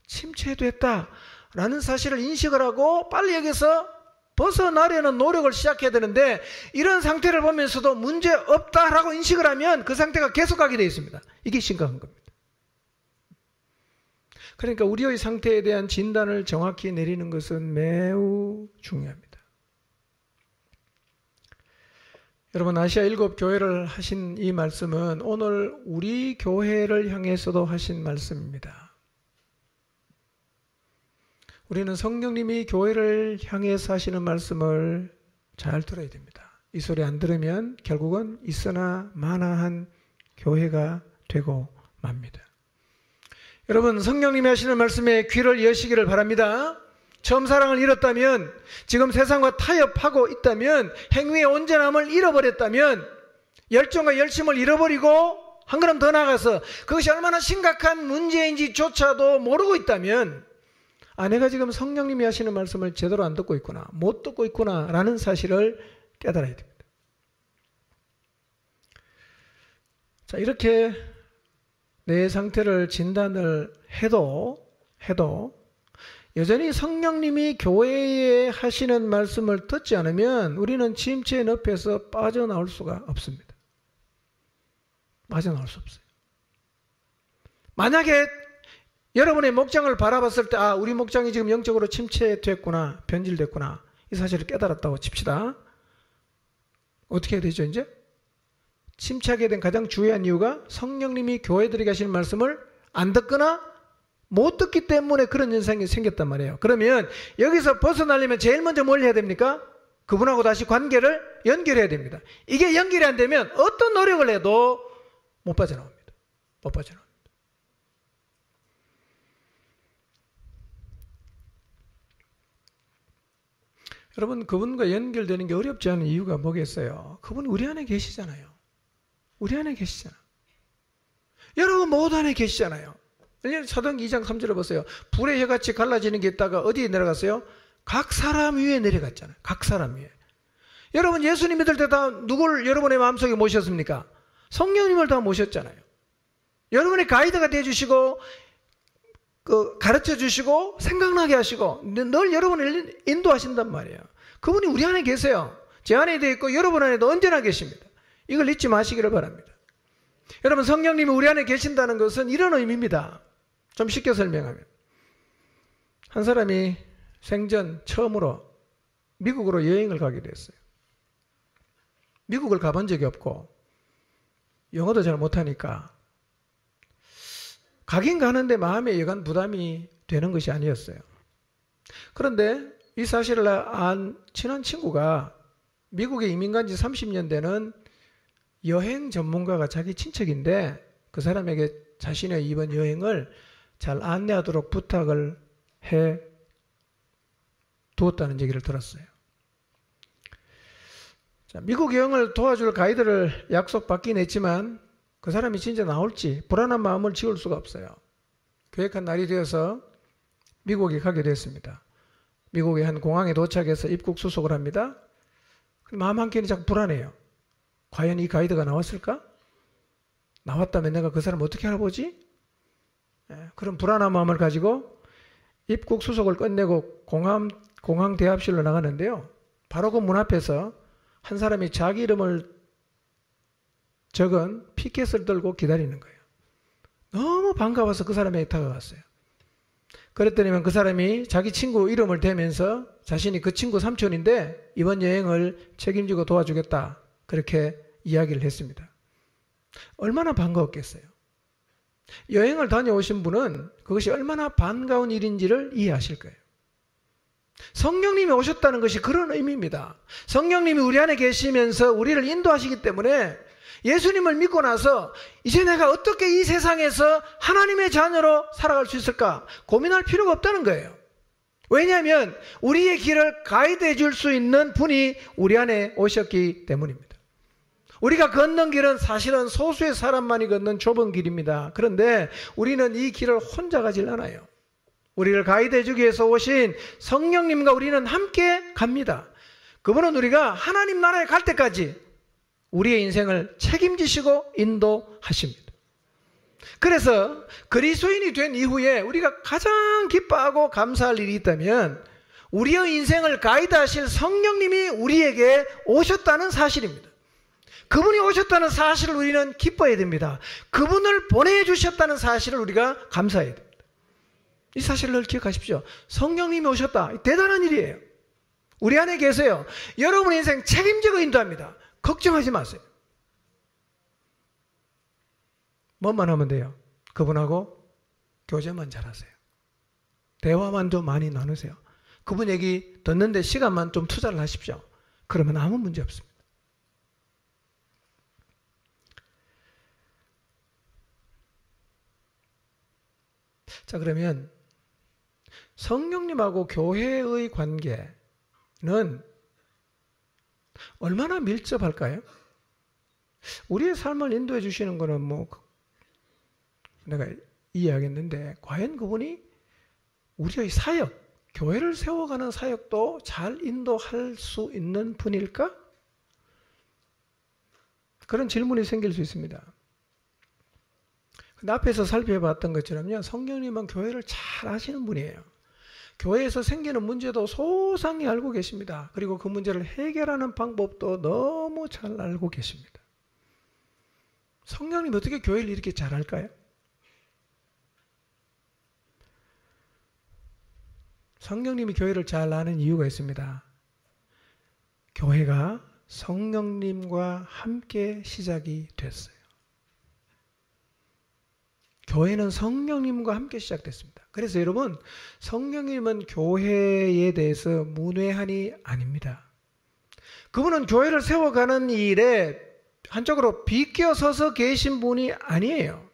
침체됐다 라는 사실을 인식을 하고 빨리 여기서 벗어나려는 노력을 시작해야 되는데, 이런 상태를 보면서도 문제 없다라고 인식을 하면 그 상태가 계속하게 되어 있습니다. 이게 심각한 겁니다. 그러니까 우리의 상태에 대한 진단을 정확히 내리는 것은 매우 중요합니다. 여러분, 아시아 7교회를 하신 이 말씀은 오늘 우리 교회를 향해서도 하신 말씀입니다. 우리는 성령님이 교회를 향해서 하시는 말씀을 잘 들어야 됩니다. 이 소리 안 들으면 결국은 있으나 마나한 교회가 되고 맙니다. 여러분, 성령님이 하시는 말씀에 귀를 여시기를 바랍니다. 처음 사랑을 잃었다면, 지금 세상과 타협하고 있다면, 행위의 온전함을 잃어버렸다면, 열정과 열심을 잃어버리고 한 걸음 더 나아가서 그것이 얼마나 심각한 문제인지조차도 모르고 있다면, 내가 지금 성령님이 하시는 말씀을 제대로 안 듣고 있구나, 못 듣고 있구나 라는 사실을 깨달아야 됩니다. 자, 이렇게 내 상태를 진단을 해도 여전히 성령님이 교회에 하시는 말씀을 듣지 않으면 우리는 침체의 늪에서 빠져나올 수가 없습니다. 빠져나올 수 없어요. 만약에 여러분의 목장을 바라봤을 때 우리 목장이 지금 영적으로 침체됐구나, 변질됐구나, 이 사실을 깨달았다고 칩시다. 어떻게 해야 되죠 이제? 침체하게 된 가장 중요한 이유가 성령님이 교회들에게 하시는 말씀을 안 듣거나 못 듣기 때문에 그런 현상이 생겼단 말이에요. 그러면 여기서 벗어나려면 제일 먼저 뭘 해야 됩니까? 그분하고 다시 관계를 연결해야 됩니다. 이게 연결이 안 되면 어떤 노력을 해도 못 빠져나옵니다. 못 빠져나옵니다. 여러분, 그분과 연결되는 게 어렵지 않은 이유가 뭐겠어요? 그분이 우리 안에 계시잖아요. 우리 안에 계시잖아요. 여러분 모두 안에 계시잖아요. 사도행전 2장 3절을 보세요. 불의 혀같이 갈라지는 게 있다가 어디에 내려갔어요? 각 사람 위에 내려갔잖아요. 각 사람 위에. 여러분 예수님 믿을 때 다 누굴 여러분의 마음속에 모셨습니까? 성령님을 다 모셨잖아요. 여러분의 가이드가 되어주시고 가르쳐 주시고 생각나게 하시고 늘 여러분을 인도하신단 말이에요. 그분이 우리 안에 계세요. 제 안에 되어 있고 여러분 안에도 언제나 계십니다. 이걸 잊지 마시기를 바랍니다. 여러분 성령님이 우리 안에 계신다는 것은 이런 의미입니다. 좀 쉽게 설명하면 한 사람이 생전 처음으로 미국으로 여행을 가게 됐어요. 미국을 가본 적이 없고 영어도 잘 못하니까 가긴 가는데 마음에 여간 부담이 되는 것이 아니었어요. 그런데 이 사실을 안 친한 친구가 미국에 이민 간 지 30년 되는 여행 전문가가 자기 친척인데 그 사람에게 자신의 이번 여행을 잘 안내하도록 부탁을 해 두었다는 얘기를 들었어요. 자, 미국 여행을 도와줄 가이드를 약속받긴 했지만 그 사람이 진짜 나올지 불안한 마음을 지울 수가 없어요. 계획한 날이 되어서 미국에 가게 됐습니다. 미국의 한 공항에 도착해서 입국 수속을 합니다. 마음 한켠이 자꾸 불안해요. 과연 이 가이드가 나왔을까? 나왔다면 내가 그 사람 어떻게 알아보지? 그런 불안한 마음을 가지고 입국 수속을 끝내고 공항 대합실로 나가는데요. 바로 그 문 앞에서 한 사람이 자기 이름을 적은 피켓을 들고 기다리는 거예요. 너무 반가워서 그 사람에게 다가갔어요. 그랬더니 그 사람이 자기 친구 이름을 대면서 자신이 그 친구 삼촌인데 이번 여행을 책임지고 도와주겠다. 그렇게 이야기를 했습니다. 얼마나 반가웠겠어요. 여행을 다녀오신 분은 그것이 얼마나 반가운 일인지를 이해하실 거예요. 성령님이 오셨다는 것이 그런 의미입니다. 성령님이 우리 안에 계시면서 우리를 인도하시기 때문에 예수님을 믿고 나서 이제 내가 어떻게 이 세상에서 하나님의 자녀로 살아갈 수 있을까 고민할 필요가 없다는 거예요. 왜냐하면 우리의 길을 가이드해 줄 수 있는 분이 우리 안에 오셨기 때문입니다. 우리가 걷는 길은 사실은 소수의 사람만이 걷는 좁은 길입니다. 그런데 우리는 이 길을 혼자 가질 않아요. 우리를 가이드해 주기 위해서 오신 성령님과 우리는 함께 갑니다. 그분은 우리가 하나님 나라에 갈 때까지 우리의 인생을 책임지시고 인도하십니다. 그래서 그리스도인이 된 이후에 우리가 가장 기뻐하고 감사할 일이 있다면 우리의 인생을 가이드하실 성령님이 우리에게 오셨다는 사실입니다. 그분이 오셨다는 사실을 우리는 기뻐해야 됩니다. 그분을 보내주셨다는 사실을 우리가 감사해야 됩니다. 이 사실을 늘 기억하십시오. 성령님이 오셨다. 대단한 일이에요. 우리 안에 계세요. 여러분의 인생 책임지고 인도합니다. 걱정하지 마세요. 뭐만 하면 돼요? 그분하고 교제만 잘하세요. 대화만 좀 많이 나누세요. 그분 얘기 듣는데 시간만 좀 투자를 하십시오. 그러면 아무 문제 없습니다. 자, 그러면 성령님하고 교회의 관계는 얼마나 밀접할까요? 우리의 삶을 인도해 주시는 거는 내가 이해하겠는데 과연 그분이 우리의 사역, 교회를 세워가는 사역도 잘 인도할 수 있는 분일까? 그런 질문이 생길 수 있습니다. 근데 앞에서 살펴봤던 것처럼요, 성령님은 교회를 잘 아시는 분이에요. 교회에서 생기는 문제도 소상히 알고 계십니다. 그리고 그 문제를 해결하는 방법도 너무 잘 알고 계십니다. 성령님 어떻게 교회를 이렇게 잘할까요? 성령님이 교회를 잘 아는 이유가 있습니다. 교회가 성령님과 함께 시작이 됐어요. 교회는 성령님과 함께 시작됐습니다. 그래서 여러분, 성령님은 교회에 대해서 문외한이 아닙니다. 그분은 교회를 세워가는 일에 한쪽으로 비껴서서 계신 분이 아니에요.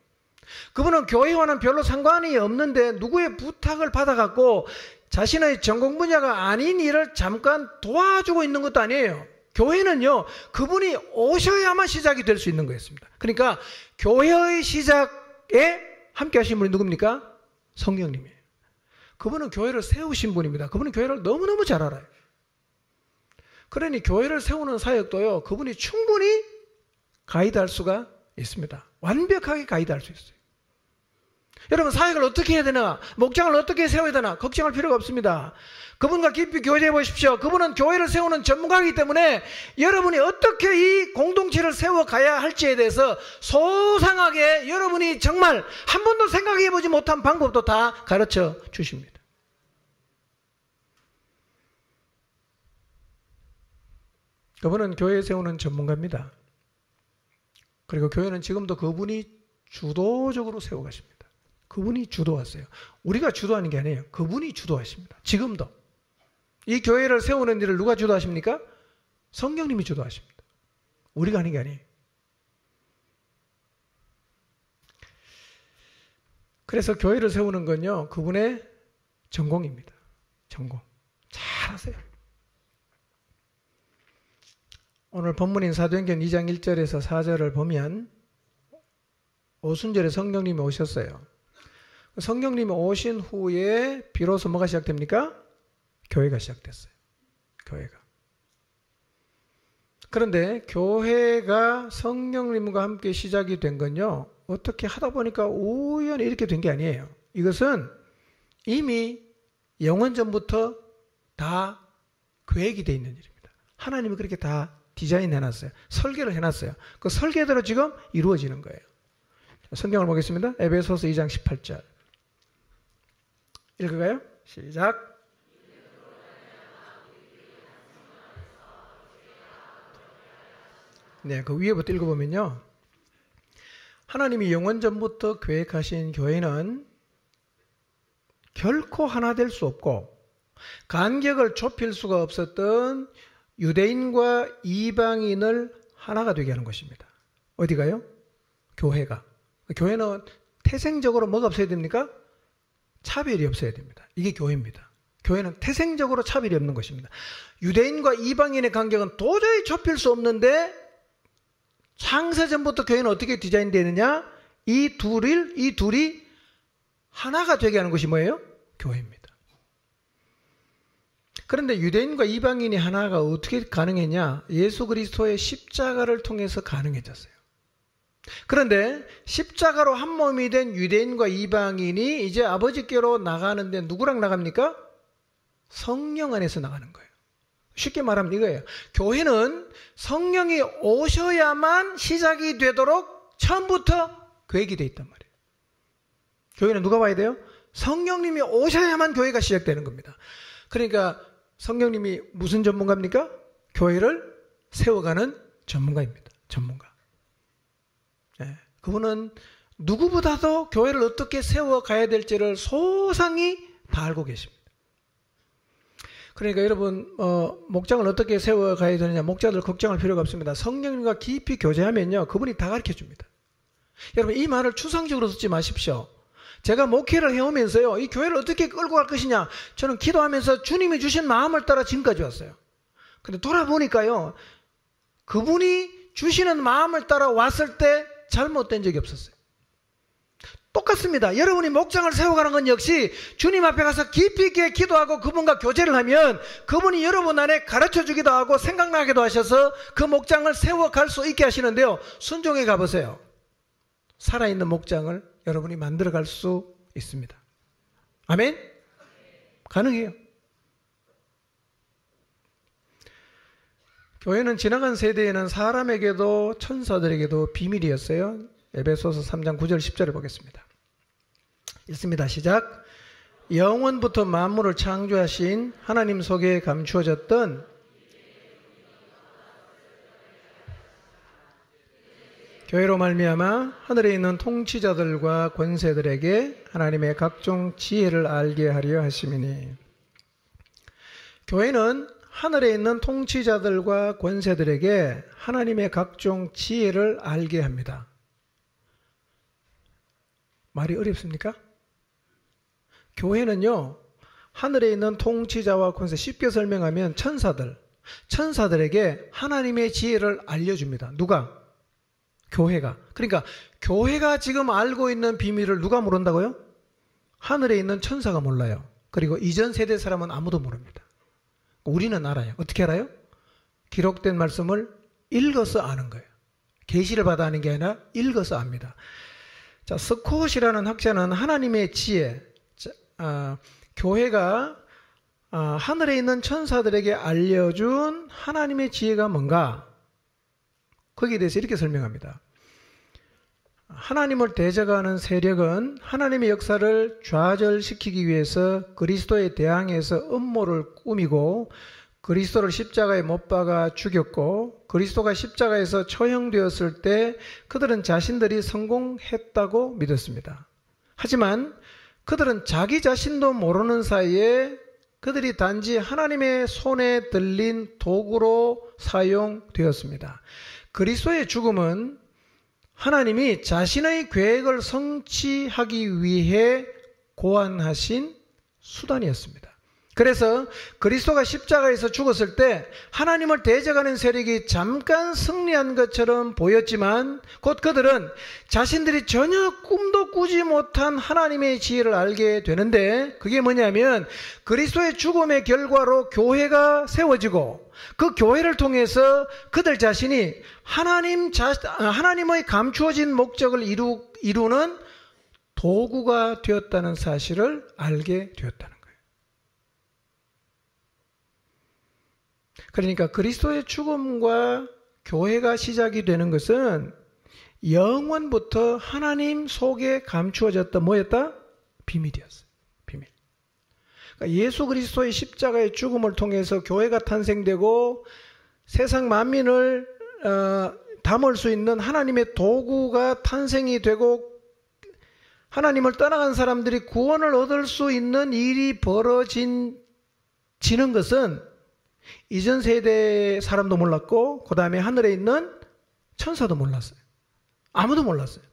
그분은 교회와는 별로 상관이 없는데 누구의 부탁을 받아갖고 자신의 전공 분야가 아닌 일을 잠깐 도와주고 있는 것도 아니에요. 교회는요, 그분이 오셔야만 시작이 될 수 있는 거였습니다. 그러니까 교회의 시작에 함께 하신 분이 누굽니까? 성령님이에요. 그분은 교회를 세우신 분입니다. 그분은 교회를 너무너무 잘 알아요. 그러니 교회를 세우는 사역도요, 그분이 충분히 가이드할 수가 있습니다. 완벽하게 가이드할 수 있어요. 여러분, 사역을 어떻게 해야 되나, 목장을 어떻게 세워야 되나 걱정할 필요가 없습니다. 그분과 깊이 교제해 보십시오. 그분은 교회를 세우는 전문가이기 때문에 여러분이 어떻게 이 공동체를 세워가야 할지에 대해서 소상하게 여러분이 정말 한 번도 생각해 보지 못한 방법도 다 가르쳐 주십니다. 그분은 교회 세우는 전문가입니다. 그리고 교회는 지금도 그분이 주도적으로 세워가십니다. 그분이 주도하세요. 우리가 주도하는 게 아니에요. 그분이 주도하십니다. 지금도. 이 교회를 세우는 일을 누가 주도하십니까? 성령님이 주도하십니다. 우리가 하는 게 아니에요. 그래서 교회를 세우는 건요, 그분의 전공입니다. 전공. 잘하세요. 오늘 본문인 사도행전 2장 1절에서 4절을 보면 오순절에 성령님이 오셨어요. 성령님이 오신 후에 비로소 뭐가 시작됩니까? 교회가 시작됐어요. 교회가. 그런데 교회가 성령님과 함께 시작이 된 건요, 어떻게 하다 보니까 우연히 이렇게 된 게 아니에요. 이것은 이미 영원 전부터 다 계획이 되어 있는 일입니다. 하나님이 그렇게 다 디자인해 놨어요. 설계를 해놨어요. 그 설계대로 지금 이루어지는 거예요. 성경을 보겠습니다. 에베소서 2장 18절. 읽어가요? 시작. 네, 그 위에부터 읽어보면요, 하나님이 영원 전부터 계획하신 교회는 결코 하나 될 수 없고 간격을 좁힐 수가 없었던 유대인과 이방인을 하나가 되게 하는 것입니다. 어디가요? 교회가. 교회는 태생적으로 뭐가 없어야 됩니까? 차별이 없어야 됩니다. 이게 교회입니다. 교회는 태생적으로 차별이 없는 것입니다. 유대인과 이방인의 간격은 도저히 좁힐 수 없는데 창세전부터 교회는 어떻게 디자인되느냐? 이 둘이 하나가 되게 하는 것이 뭐예요? 교회입니다. 그런데 유대인과 이방인이 하나가 어떻게 가능했냐? 예수 그리스도의 십자가를 통해서 가능해졌어요. 그런데 십자가로 한 몸이 된 유대인과 이방인이 이제 아버지께로 나가는데 누구랑 나갑니까? 성령 안에서 나가는 거예요. 쉽게 말하면 이거예요. 교회는 성령이 오셔야만 시작이 되도록 처음부터 계획이 되어 있단 말이에요. 교회는 누가 와야 돼요? 성령님이 오셔야만 교회가 시작되는 겁니다. 그러니까 성령님이 무슨 전문가입니까? 교회를 세워가는 전문가입니다. 전문가. 네. 그분은 누구보다도 교회를 어떻게 세워가야 될지를 소상히 다 알고 계십니다. 그러니까 여러분, 목장을 어떻게 세워가야 되느냐, 목자들 걱정할 필요가 없습니다. 성령님과 깊이 교제하면요, 그분이 다 가르쳐 줍니다. 여러분, 이 말을 추상적으로 듣지 마십시오. 제가 목회를 해오면서요, 이 교회를 어떻게 끌고 갈 것이냐, 저는 기도하면서 주님이 주신 마음을 따라 지금까지 왔어요. 근데 돌아보니까요, 그분이 주시는 마음을 따라 왔을 때 잘못된 적이 없었어요. 똑같습니다. 여러분이 목장을 세워가는 건 역시 주님 앞에 가서 깊이 있게 기도하고 그분과 교제를 하면 그분이 여러분 안에 가르쳐주기도 하고 생각나기도 하셔서 그 목장을 세워갈 수 있게 하시는데요, 순종해 가보세요. 살아있는 목장을 여러분이 만들어갈 수 있습니다. 아멘? 가능해요. 교회는 지나간 세대에는 사람에게도 천사들에게도 비밀이었어요. 에베소서 3장 9절 10절을 보겠습니다. 읽습니다. 시작. 영원부터 만물을 창조하신 하나님 속에 감추어졌던 교회로 말미암아 하늘에 있는 통치자들과 권세들에게 하나님의 각종 지혜를 알게 하려 하심이니. 교회는 하늘에 있는 통치자들과 권세들에게 하나님의 각종 지혜를 알게 합니다. 말이 어렵습니까? 교회는요, 하늘에 있는 통치자와 권세, 쉽게 설명하면 천사들에게 하나님의 지혜를 알려줍니다. 누가? 교회가. 그러니까 교회가 지금 알고 있는 비밀을 누가 모른다고요? 하늘에 있는 천사가 몰라요. 그리고 이전 세대 사람은 아무도 모릅니다. 우리는 알아요. 어떻게 알아요? 기록된 말씀을 읽어서 아는 거예요. 계시를 받아 아는 게 아니라 읽어서 압니다. 자, 스콧이라는 학자는 하나님의 지혜, 교회가 하늘에 있는 천사들에게 알려준 하나님의 지혜가 뭔가? 거기에 대해서 이렇게 설명합니다. 하나님을 대적하는 세력은 하나님의 역사를 좌절시키기 위해서 그리스도에 대항해서 음모를 꾸미고 그리스도를 십자가에 못 박아 죽였고, 그리스도가 십자가에서 처형되었을 때 그들은 자신들이 성공했다고 믿었습니다. 하지만 그들은 자기 자신도 모르는 사이에 그들이 단지 하나님의 손에 들린 도구로 사용되었습니다. 그리스도의 죽음은 하나님이 자신의 계획을 성취하기 위해 고안하신 수단이었습니다. 그래서 그리스도가 십자가에서 죽었을 때 하나님을 대적하는 세력이 잠깐 승리한 것처럼 보였지만 곧 그들은 자신들이 전혀 꿈도 꾸지 못한 하나님의 지혜를 알게 되는데, 그게 뭐냐면 그리스도의 죽음의 결과로 교회가 세워지고 그 교회를 통해서 그들 자신이 하나님의 감추어진 목적을 이루는 도구가 되었다는 사실을 알게 되었다는 거예요. 그러니까 그리스도의 죽음과 교회가 시작이 되는 것은 영원부터 하나님 속에 감추어졌던 뭐였다? 비밀이었어요. 비밀. 그러니까 예수 그리스도의 십자가의 죽음을 통해서 교회가 탄생되고 세상 만민을 담을 수 있는 하나님의 도구가 탄생이 되고 하나님을 떠나간 사람들이 구원을 얻을 수 있는 일이 벌어지는 것은 이전 세대 사람도 몰랐고 그 다음에 하늘에 있는 천사도 몰랐어요. 아무도 몰랐어요.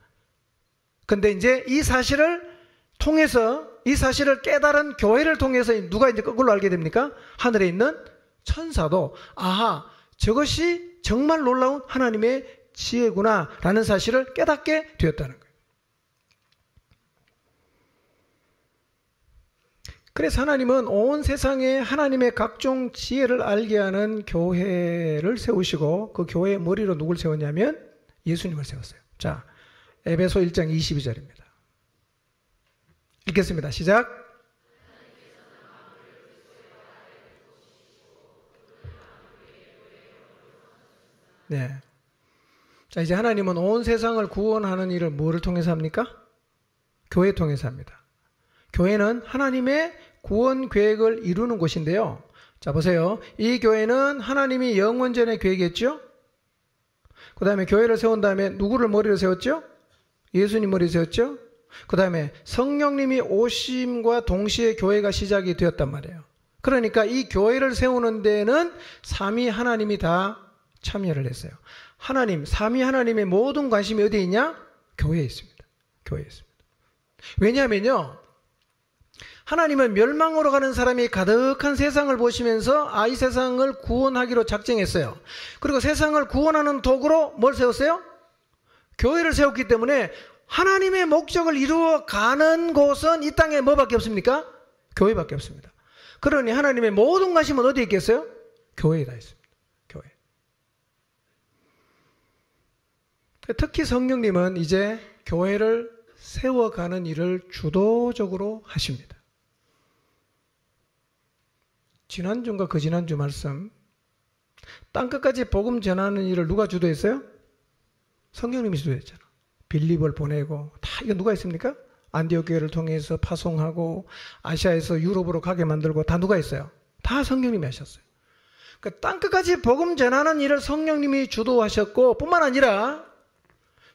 근데 이제 이 사실을 통해서, 이 사실을 깨달은 교회를 통해서 누가 이제 그걸로 알게 됩니까? 하늘에 있는 천사도 아하, 저것이 정말 놀라운 하나님의 지혜구나 라는 사실을 깨닫게 되었다는 거예요. 그래서 하나님은 온 세상에 하나님의 각종 지혜를 알게 하는 교회를 세우시고 그 교회의 머리로 누굴 세웠냐면 예수님을 세웠어요. 자, 에베소 1장 22절입니다. 읽겠습니다. 시작. 네. 자, 이제 하나님은 온 세상을 구원하는 일을 뭐를 통해서 합니까? 교회 통해서 합니다. 교회는 하나님의 구원 계획을 이루는 곳인데요. 자, 보세요. 이 교회는 하나님이 영원전에 계획했죠? 그 다음에 교회를 세운 다음에 누구를 머리로 세웠죠? 예수님 머리로 세웠죠? 그 다음에 성령님이 오심과 동시에 교회가 시작이 되었단 말이에요. 그러니까 이 교회를 세우는 데는 삼위 하나님이 다 참여를 했어요. 하나님, 삼위 하나님의 모든 관심이 어디에 있냐? 교회에 있습니다. 교회에 있습니다. 왜냐하면요, 하나님은 멸망으로 가는 사람이 가득한 세상을 보시면서 이 세상을 구원하기로 작정했어요. 그리고 세상을 구원하는 도구로 뭘 세웠어요? 교회를 세웠기 때문에 하나님의 목적을 이루어 가는 곳은 이 땅에 뭐밖에 없습니까? 교회밖에 없습니다. 그러니 하나님의 모든 관심은 어디에 있겠어요? 교회에 다 있습니다. 교회. 특히 성령님은 이제 교회를 세워가는 일을 주도적으로 하십니다. 지난주인가 그 지난주 말씀, 땅끝까지 복음 전하는 일을 누가 주도했어요? 성령님이 주도했잖아. 빌립을 보내고 다 이거 누가 했습니까? 안디옥 교회를 통해서 파송하고 아시아에서 유럽으로 가게 만들고 다 누가 했어요? 다 성령님이 하셨어요. 그러니까 땅끝까지 복음 전하는 일을 성령님이 주도하셨고, 뿐만 아니라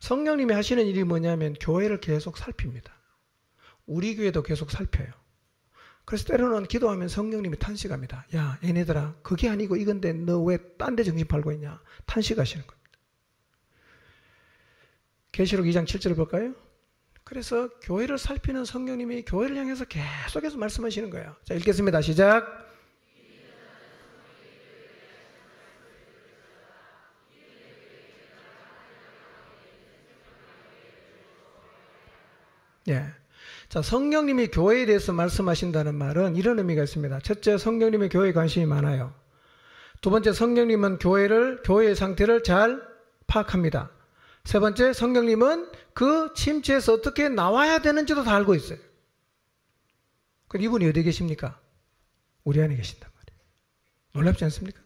성령님이 하시는 일이 뭐냐면 교회를 계속 살핍니다. 우리 교회도 계속 살펴요. 그래서 때로는 기도하면 성령님이 탄식합니다. 야, 얘네들아, 그게 아니고 이건데 너 왜 딴 데 정신 팔고 있냐? 탄식하시는 겁니다. 계시록 2장 7절을 볼까요? 그래서 교회를 살피는 성령님이 교회를 향해서 계속해서 말씀하시는 거예요. 자, 읽겠습니다. 시작. 예. 자, 성령님이 교회에 대해서 말씀하신다는 말은 이런 의미가 있습니다. 첫째, 성령님이 교회에 관심이 많아요. 두 번째, 성령님은 교회의 상태를 잘 파악합니다. 세 번째, 성령님은 그 침체에서 어떻게 나와야 되는지도 다 알고 있어요. 그럼 이분이 어디 계십니까? 우리 안에 계신단 말이에요. 놀랍지 않습니까?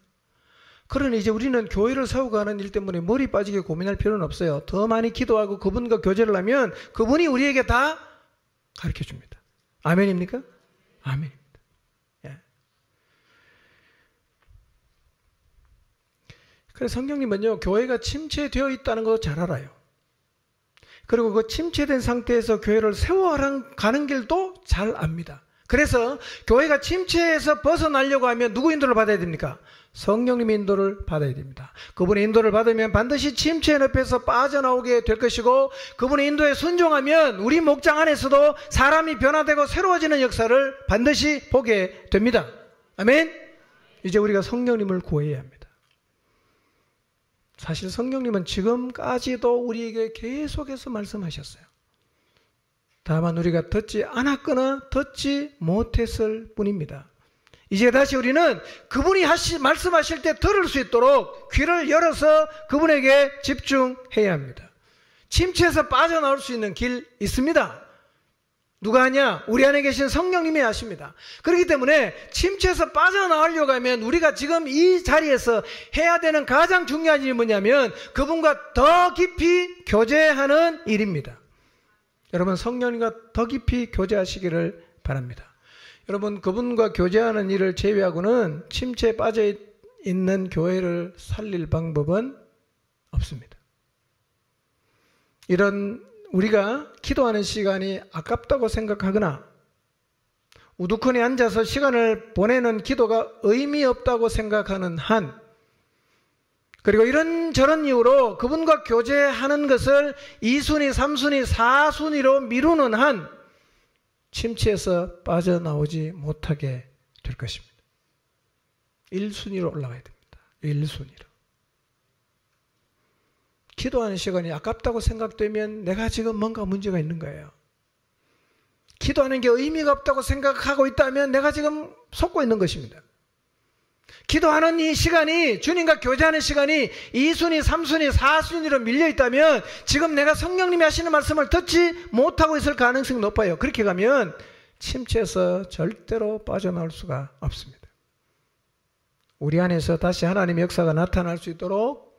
그러니 이제 우리는 교회를 세워가는 일 때문에 머리 빠지게 고민할 필요는 없어요. 더 많이 기도하고 그분과 교제를 하면 그분이 우리에게 다 가르쳐 줍니다. 아멘입니까? 아멘입니다. 예. 그래서 성령님은요, 교회가 침체되어 있다는 것도 잘 알아요. 그리고 그 침체된 상태에서 교회를 세워가는 길도 잘 압니다. 그래서 교회가 침체에서 벗어나려고 하면 누구 인도를 받아야 됩니까? 성령님의 인도를 받아야 됩니다. 그분의 인도를 받으면 반드시 침체의 늪에서 빠져나오게 될 것이고, 그분의 인도에 순종하면 우리 목장 안에서도 사람이 변화되고 새로워지는 역사를 반드시 보게 됩니다. 아멘? 이제 우리가 성령님을 구해야 합니다. 사실 성령님은 지금까지도 우리에게 계속해서 말씀하셨어요. 다만 우리가 듣지 않았거나 듣지 못했을 뿐입니다. 이제 다시 우리는 그분이 말씀하실 때 들을 수 있도록 귀를 열어서 그분에게 집중해야 합니다. 침체에서 빠져나올 수 있는 길 있습니다. 누가 하냐? 우리 안에 계신 성령님이 하십니다. 그렇기 때문에 침체에서 빠져나오려고 하면 우리가 지금 이 자리에서 해야 되는 가장 중요한 일이 뭐냐면 그분과 더 깊이 교제하는 일입니다. 여러분, 성령님과 더 깊이 교제하시기를 바랍니다. 여러분, 그분과 교제하는 일을 제외하고는 침체에 빠져 있는 교회를 살릴 방법은 없습니다. 이런 우리가 기도하는 시간이 아깝다고 생각하거나 우두커니 앉아서 시간을 보내는 기도가 의미 없다고 생각하는 한, 그리고 이런저런 이유로 그분과 교제하는 것을 2순위, 3순위, 4순위로 미루는 한 침체에서 빠져나오지 못하게 될 것입니다. 1순위로 올라가야 됩니다. 1순위로. 기도하는 시간이 아깝다고 생각되면 내가 지금 뭔가 문제가 있는 거예요. 기도하는 게 의미가 없다고 생각하고 있다면 내가 지금 속고 있는 것입니다. 기도하는 이 시간이, 주님과 교제하는 시간이 2순위, 3순위, 4순위로 밀려 있다면 지금 내가 성령님이 하시는 말씀을 듣지 못하고 있을 가능성이 높아요. 그렇게 가면 침체에서 절대로 빠져나올 수가 없습니다. 우리 안에서 다시 하나님의 역사가 나타날 수 있도록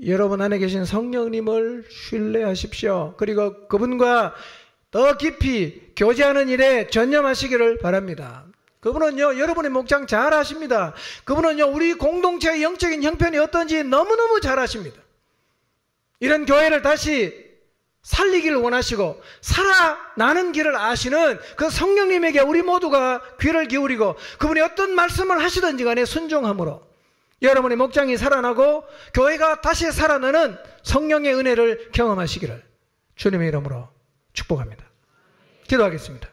여러분 안에 계신 성령님을 신뢰하십시오. 그리고 그분과 더 깊이 교제하는 일에 전념하시기를 바랍니다. 그분은요, 여러분의 목장 잘 아십니다. 그분은요, 우리 공동체의 영적인 형편이 어떤지 너무너무 잘 아십니다. 이런 교회를 다시 살리기를 원하시고 살아나는 길을 아시는 그 성령님에게 우리 모두가 귀를 기울이고 그분이 어떤 말씀을 하시든지 간에 순종함으로 여러분의 목장이 살아나고 교회가 다시 살아나는 성령의 은혜를 경험하시기를 주님의 이름으로 축복합니다. 기도하겠습니다.